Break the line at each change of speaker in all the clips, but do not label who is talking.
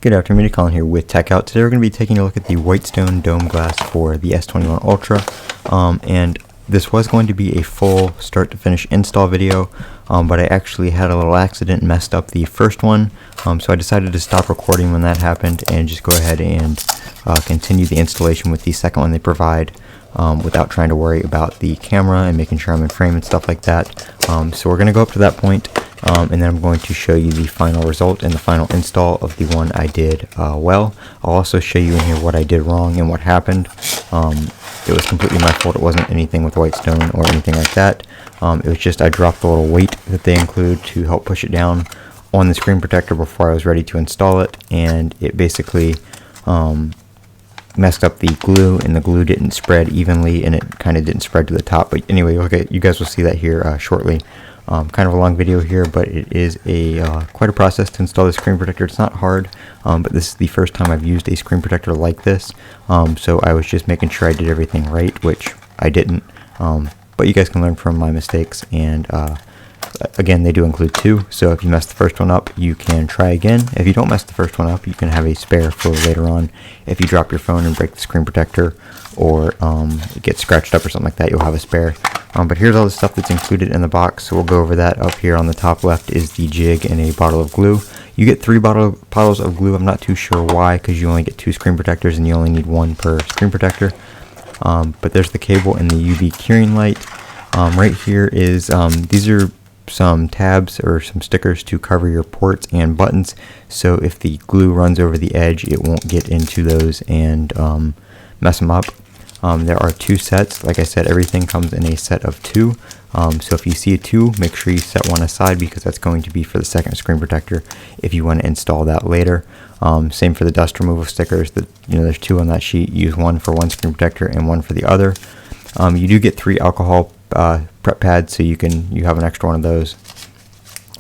Good afternoon, Colin here with Techout. Today we're going to be taking a look at the Whitestone dome glass for the S21 Ultra, and this was going to be a full start to finish install video, but I actually had a little accident and messed up the first one, so I decided to stop recording when that happened and just go ahead and continue the installation with the second one they provide, without trying to worry about the camera and making sure I'm in frame and stuff like that. So we're going to go up to that point. And then I'm going to show you the final result and the final install of the one I did well. I'll also show you in here what I did wrong and what happened. It was completely my fault. It wasn't anything with Whitestone or anything like that. It was just I dropped the little weight that they include to help push it down on the screen protector before I was ready to install it, and it basically messed up the glue, and the glue didn't spread evenly, and it kind of didn't spread to the top. But anyway, okay, you guys will see that here shortly. Kind of a long video here, but it is quite a process to install the screen protector. It's not hard, but this is the first time I've used a screen protector like this, so I was just making sure I did everything right, which I didn't, but you guys can learn from my mistakes, and again, they do include two, so if you mess the first one up, you can try again. If you don't mess the first one up, you can have a spare for later on. If you drop your phone and break the screen protector, or it gets scratched up or something like that, you'll have a spare. But here's all the stuff that's included in the box, so we'll go over that. Up here on the top left is the jig and a bottle of glue. You get 3 bottles of glue. I'm not too sure why, because you only get 2 screen protectors and you only need 1 per screen protector. But there's the cable and the UV curing light. Right here is, these are some tabs or some stickers to cover your ports and buttons, so if the glue runs over the edge, it won't get into those and mess them up. There are 2 sets. Like I said, everything comes in a set of 2. So if you see a 2, make sure you set one aside, because that's going to be for the second screen protector if you want to install that later. Same for the dust removal stickers. There's 2 on that sheet. Use one for one screen protector and one for the other. You do get 3 alcohol prep pads, so you have an extra one of those.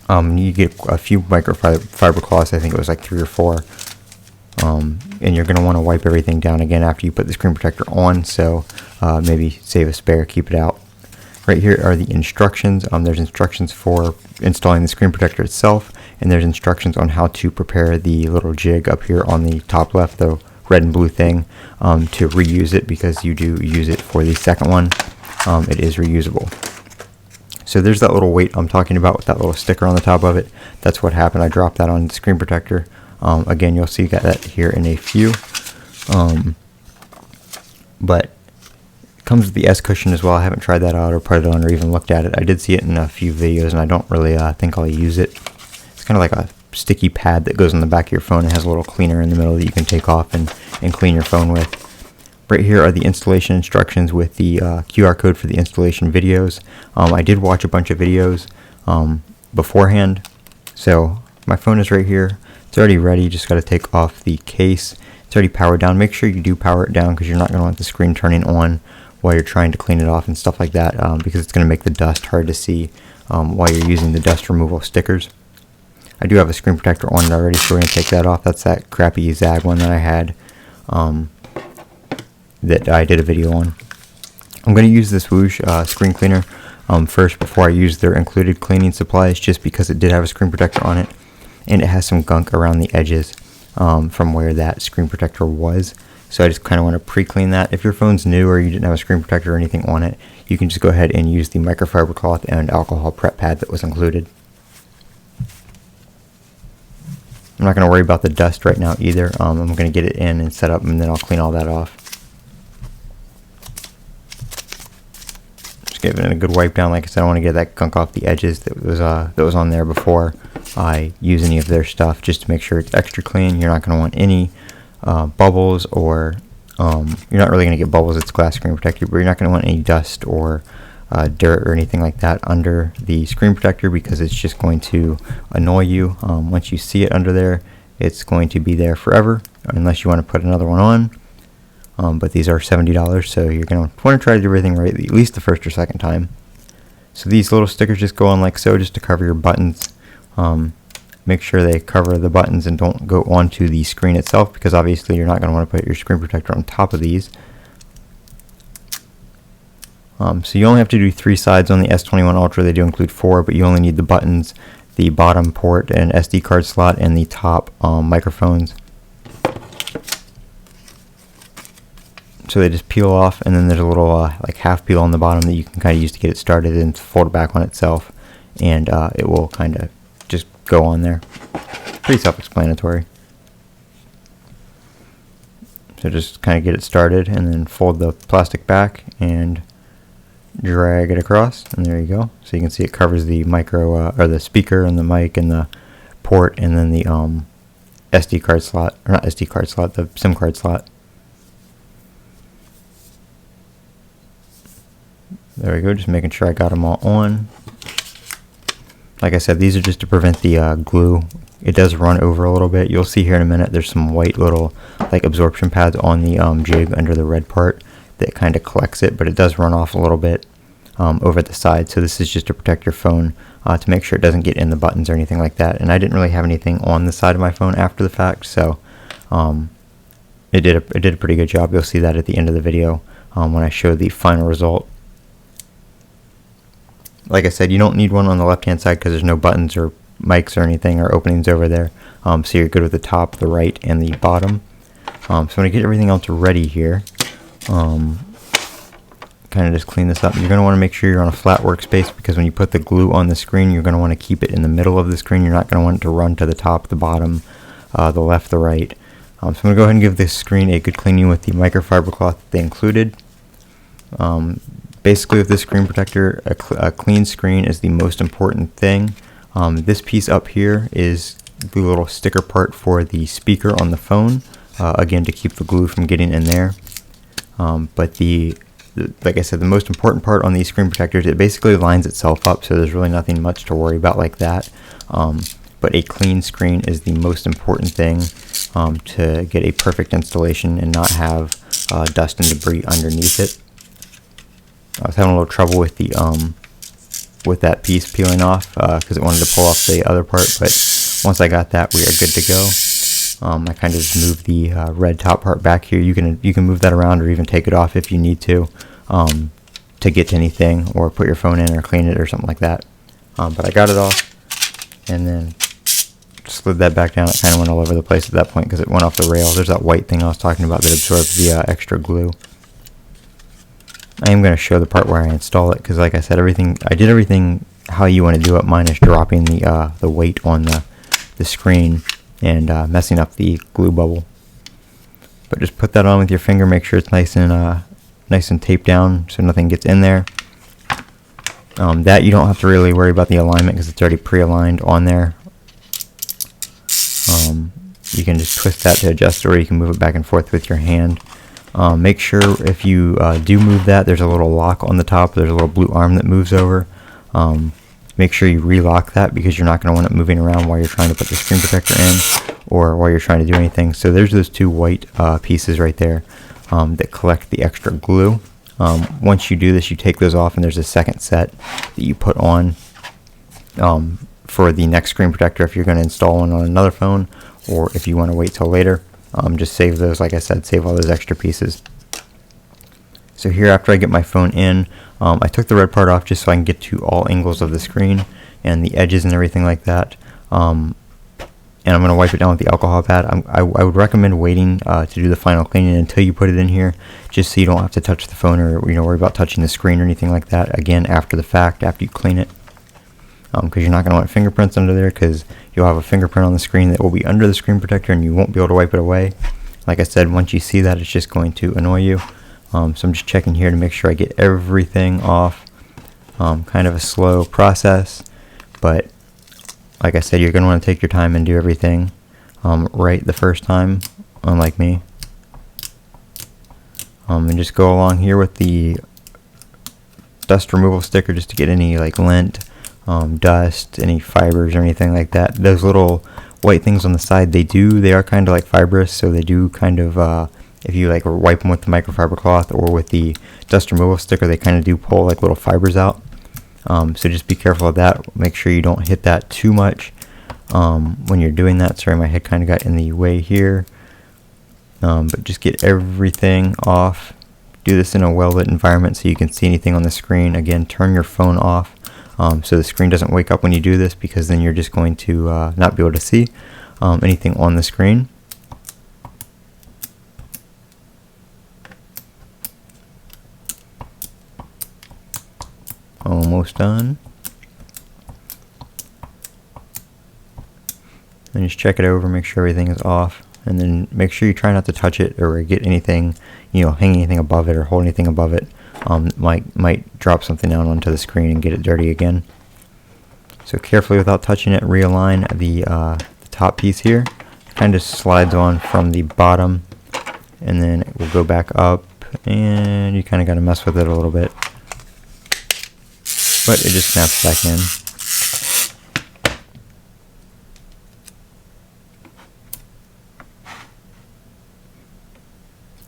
You get a few microfiber cloths. I think it was like 3 or 4. And you're going to want to wipe everything down again after you put the screen protector on, so maybe save a spare, keep it out. Right here are the instructions. There's instructions for installing the screen protector itself, and there's instructions on how to prepare the little jig up here on the top left, the red and blue thing, to reuse it, because you do use it for the second one. It is reusable. So there's that little weight I'm talking about with that little sticker on the top of it. That's what happened. I dropped that on the screen protector. Again, you'll see that here in a few. But it comes with the S cushion as well. I haven't tried that out or put it on or even looked at it. I did see it in a few videos, and I don't really think I'll use it. It's kind of like a sticky pad that goes on the back of your phone. It has a little cleaner in the middle that you can take off and clean your phone with. Right here are the installation instructions with the QR code for the installation videos. I did watch a bunch of videos beforehand, so my phone is right here. It's already ready. Just got to take off the case. It's already powered down. Make sure you do power it down, because you're not going to want the screen turning on while you're trying to clean it off and stuff like that, because it's going to make the dust hard to see while you're using the dust removal stickers. I do have a screen protector on it already, so we're going to take that off. That's that crappy Zag one that I had, that I did a video on. I'm going to use this Whoosh screen cleaner first before I use their included cleaning supplies, just because it did have a screen protector on it, and it has some gunk around the edges from where that screen protector was. So I just kind of want to pre-clean that. If your phone's new or you didn't have a screen protector or anything on it, you can just go ahead and use the microfiber cloth and alcohol prep pad that was included. I'm not going to worry about the dust right now either. I'm going to get it in and set up, and then I'll clean all that off. Just giving it a good wipe down. Like I said, I want to get that gunk off the edges that was on there before I use any of their stuff, just to make sure it's extra clean. You're not going to want any bubbles, or you're not really going to get bubbles. It's glass screen protector, but you're not going to want any dust or dirt or anything like that under the screen protector, because it's just going to annoy you. Once you see it under there, it's going to be there forever, unless you want to put another one on. But these are $70, so you're going to want to try to do everything right, at least the first or second time. So these little stickers just go on like so, just to cover your buttons. Make sure they cover the buttons and don't go onto the screen itself, because obviously you're not going to want to put your screen protector on top of these. So you only have to do 3 sides on the S21 Ultra. They do include 4, but you only need the buttons, the bottom port and SD card slot, and the top microphones So they just peel off, and then there's a little like half peel on the bottom that you can kind of use to get it started and fold it back on itself, and it will kind of just go on there. Pretty self-explanatory. So just kind of get it started, and then fold the plastic back and drag it across, and there you go. So you can see it covers the micro or the speaker and the mic and the port, and then the SD card slot, or not SD card slot, the SIM card slot. There we go, just making sure I got them all on. Like I said, these are just to prevent the glue. It does run over a little bit. You'll see here in a minute there's some white little like absorption pads on the jig under the red part that kind of collects it, but it does run off a little bit over the side. So this is just to protect your phone, to make sure it doesn't get in the buttons or anything like that. And I didn't really have anything on the side of my phone after the fact, so it did a pretty good job. You'll see that at the end of the video when I show the final result. Like I said, you don't need one on the left hand side because there's no buttons or mics or anything or openings over there, so you're good with the top, the right, and the bottom. So I'm going to get everything else ready here. Kind of just clean this up. You're going to want to make sure you're on a flat workspace, because when you put the glue on the screen, you're going to want to keep it in the middle of the screen. You're not going to want it to run to the top, the bottom, the left, the right. So I'm going to go ahead and give this screen a good cleaning with the microfiber cloth that they included. Basically, with this screen protector, a clean screen is the most important thing. This piece up here is the little sticker part for the speaker on the phone, again to keep the glue from getting in there. But like I said, the most important part on these screen protectors, it basically lines itself up, so there's really nothing much to worry about like that. But a clean screen is the most important thing to get a perfect installation and not have dust and debris underneath it. I was having a little trouble with the with that piece peeling off because it wanted to pull off the other part, but once I got that, we are good to go. I kind of just moved the red top part back here. You can move that around or even take it off if you need to get to anything, or put your phone in or clean it or something like that. But I got it off, and then slid that back down. It kind of went all over the place at that point because it went off the rail. There's that white thing I was talking about that absorbs the extra glue. I am going to show the part where I install it, because like I said, I did everything how you want to do it, minus dropping the weight on the screen and messing up the glue bubble. But just put that on with your finger, make sure it's nice and taped down so nothing gets in there. That you don't have to really worry about the alignment because it's already pre-aligned on there. You can just twist that to adjust, or you can move it back and forth with your hand. Make sure if you do move that, there's a little lock on the top. There's a little blue arm that moves over. Make sure you relock that, because you're not going to want it moving around while you're trying to put the screen protector in, or while you're trying to do anything. So there's those two white pieces right there that collect the extra glue. Once you do this, you take those off, and there's a second set that you put on for the next screen protector if you're going to install one on another phone, or if you want to wait till later. Just save those, like I said, save all those extra pieces. So here, after I get my phone in, I took the red part off just so I can get to all angles of the screen and the edges and everything like that. And I'm going to wipe it down with the alcohol pad. I would recommend waiting to do the final cleaning until you put it in here, just so you don't have to touch the phone or worry about touching the screen or anything like that again after the fact, after you clean it. Because you're not going to want fingerprints under there, because you'll have a fingerprint on the screen that will be under the screen protector and you won't be able to wipe it away. Like I said, once you see that, it's just going to annoy you. So I'm just checking here to make sure I get everything off. Kind of a slow process, but like I said, you're going to want to take your time and do everything right the first time, unlike me. And just go along here with the dust removal sticker just to get any like lint, dust, any fibers or anything like that. Those little white things on the side, they are kind of like fibrous, so they do kind of, if you like wipe them with the microfiber cloth or with the dust removal sticker, they kind of do pull like little fibers out. So just be careful of that. Make sure you don't hit that too much when you're doing that. Sorry, my head kind of got in the way here. But just get everything off. Do this in a well-lit environment so you can see anything on the screen. Again, turn your phone off so the screen doesn't wake up when you do this, because then you're just going to not be able to see anything on the screen. almost done. And just check it over, make sure everything is off, and then make sure you try not to touch it or get anything, hang anything above it or hold anything above it. Might drop something down onto the screen and get it dirty again. So carefully, without touching it, realign the top piece here. It kind of slides on from the bottom, and then it will go back up, and you kind of got to mess with it a little bit, but it just snaps back in.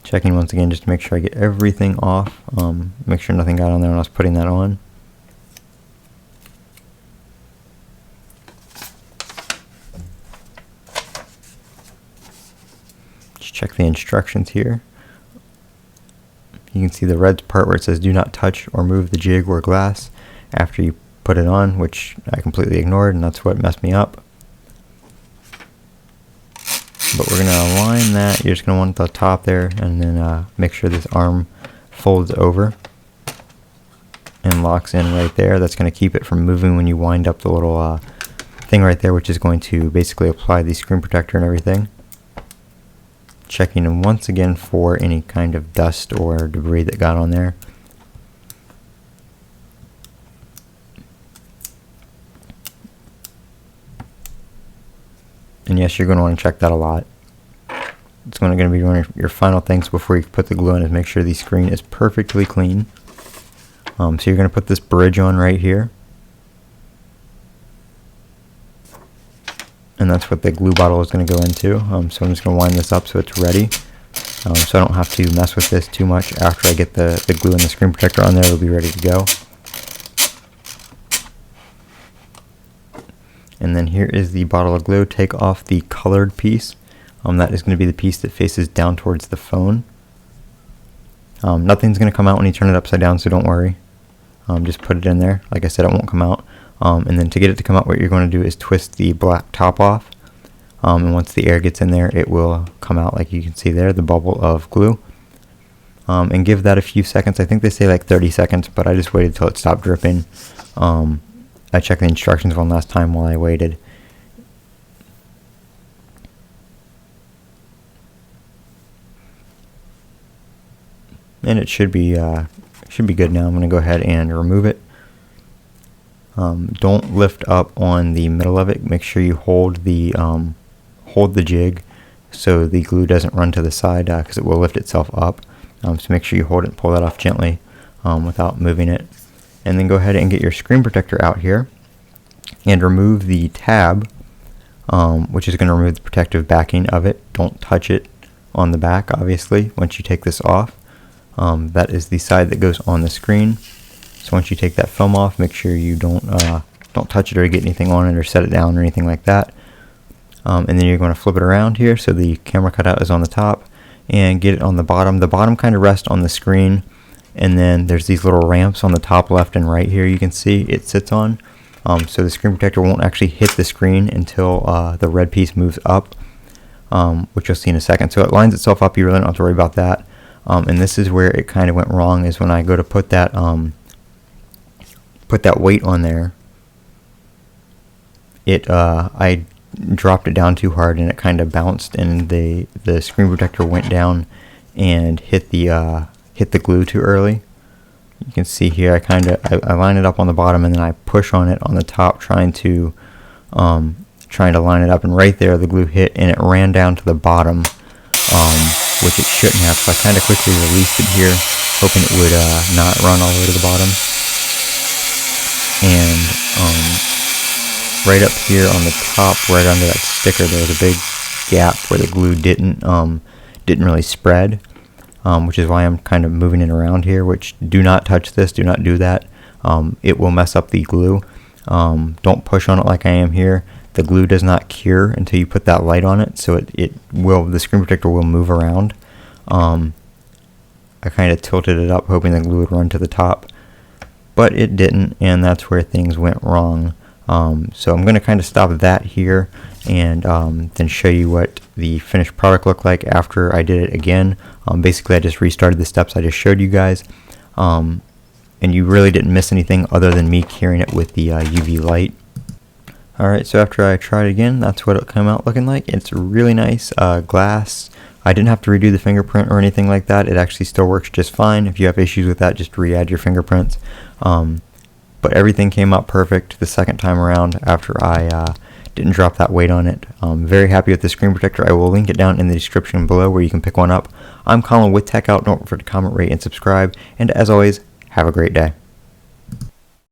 Checking once again just to make sure I get everything off. Make sure nothing got on there when I was putting that on. Just check the instructions here. You can see the red part where it says do not touch or move the jig or glass after you put it on, which I completely ignored, and that's what messed me up. But we're going to align that. You're just going to want the top there, and then make sure this arm folds over and locks in right there. That's going to keep it from moving when you wind up the little thing right there, which is going to basically apply the screen protector and everything. Checking once again for any kind of dust or debris that got on there. And yes, you're going to want to check that a lot. It's going to be one of your final things before you put the glue in, is make sure the screen is perfectly clean. So you're going to put this bridge on right here. And that's what the glue bottle is going to go into. So I'm just going to wind this up so it's ready. So I don't have to mess with this too much. After I get the glue and the screen protector on there, it'll be ready to go. And then here is the bottle of glue. Take off the colored piece. That is going to be the piece that faces down towards the phone. Nothing's going to come out when you turn it upside down, so don't worry. Just put it in there. Like I said, it won't come out. And then to get it to come out, what you're going to do is twist the black top off. And once the air gets in there, it will come out like you can see there, the bubble of glue. And give that a few seconds. I think they say like 30 seconds, but I just waited till it stopped dripping. I checked the instructions one last time while I waited. And it should be good now. I'm going to go ahead and remove it. Don't lift up on the middle of it. Make sure you hold the jig so the glue doesn't run to the side, because it will lift itself up. So make sure you hold it and pull that off gently without moving it. And then go ahead and get your screen protector out here and remove the tab, which is going to remove the protective backing of it. Don't touch it on the back, obviously, once you take this off. That is the side that goes on the screen. So once you take that film off, make sure you don't touch it or get anything on it or set it down or anything like that. And then you're going to flip it around here so the camera cutout is on the top, and get it on the bottom. The bottom kind of rests on the screen, and then there's these little ramps on the top left and right here you can see it sits on. So the screen protector won't actually hit the screen until the red piece moves up, which you'll see in a second. So it lines itself up, you really don't have to worry about that. And this is where it kind of went wrong, is when I go to put that weight on there, I dropped it down too hard and it kind of bounced, and the screen protector went down and hit the glue too early. You can see here I line it up on the bottom, and then I push on it on the top, trying to line it up, and right there the glue hit and it ran down to the bottom, which it shouldn't have. So I kind of quickly released it here, hoping it would not run all the way to the bottom. And right up here on the top, right under that sticker, there was a big gap where the glue didn't really spread, which is why I'm kind of moving it around here. Which, do not touch this, do not do that. It will mess up the glue. Don't push on it like I am here. The glue does not cure until you put that light on it, so the screen protector will move around. I kind of tilted it up, hoping the glue would run to the top, but it didn't, and that's where things went wrong. So I'm going to kind of stop that here, and then show you what the finished product looked like after I did it again. Basically, I just restarted the steps I just showed you guys. and you really didn't miss anything other than me curing it with the UV light. Alright, so after I tried again, that's what it came out looking like. It's really nice glass. I didn't have to redo the fingerprint or anything like that. It actually still works just fine. If you have issues with that, just re-add your fingerprints. But everything came out perfect the second time around after I didn't drop that weight on it. I'm very happy with the screen protector. I will link it down in the description below where you can pick one up. I'm Colin with Techout. Don't forget to comment, rate, and subscribe. And as always, have a great day.